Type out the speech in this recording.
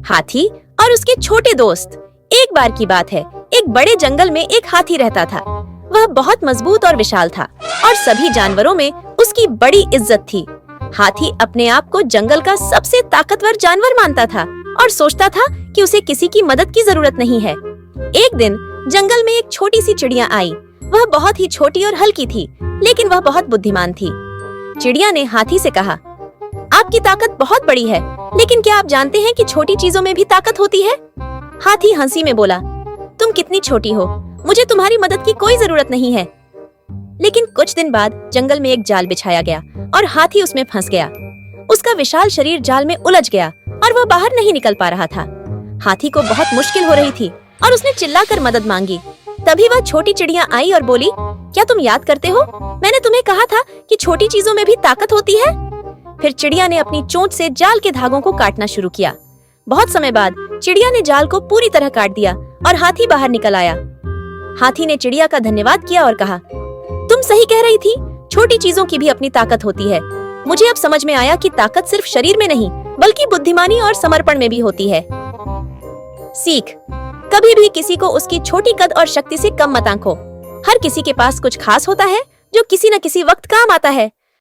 हाथी और उसके छोटे दोस्त। एक बार की बात है, एक बड़े जंगल में एक हाथी रहता था। वह बहुत मजबूत और विशाल था और सभी जानवरों में उसकी बड़ी इज्जत थी। हाथी अपने आप को जंगल का सबसे ताकतवर जानवर मानता था और सोचता था कि उसे किसी की मदद की जरूरत नहीं है। एक दिन जंगल में एक छोटी सी चिड़िया आई। वह बहुत ही छोटी और हल्की थी, लेकिन वह बहुत बुद्धिमान थी। चिड़िया ने हाथी से कहा, आपकी ताकत बहुत बड़ी है, लेकिन क्या आप जानते हैं कि छोटी चीजों में भी ताकत होती है? हाथी हंसी में बोला, तुम कितनी छोटी हो, मुझे तुम्हारी मदद की कोई जरूरत नहीं है। लेकिन कुछ दिन बाद जंगल में एक जाल बिछाया गया और हाथी उसमें फंस गया। उसका विशाल शरीर जाल में उलझ गया और वह बाहर नहीं निकल पा रहा था। हाथी को बहुत मुश्किल हो रही थी और उसने चिल्लाकर मदद मांगी। तभी वह छोटी चिड़िया आई और बोली, क्या तुम याद करते हो, मैंने तुम्हें कहा था कि छोटी चीजों में भी ताकत होती है। फिर चिड़िया ने अपनी चोंच से जाल के धागों को काटना शुरू किया। बहुत समय बाद चिड़िया ने जाल को पूरी तरह काट दिया और हाथी बाहर निकल आया। हाथी ने चिड़िया का धन्यवाद किया और कहा, तुम सही कह रही थी, छोटी चीजों की भी अपनी ताकत होती है। मुझे अब समझ में आया कि ताकत सिर्फ शरीर में नहीं, बल्कि बुद्धिमानी और समर्पण में भी होती है। सीख, कभी भी किसी को उसकी छोटी कद और शक्ति से कम मत आंको। हर किसी के पास कुछ खास होता है जो किसी न किसी वक्त काम आता है।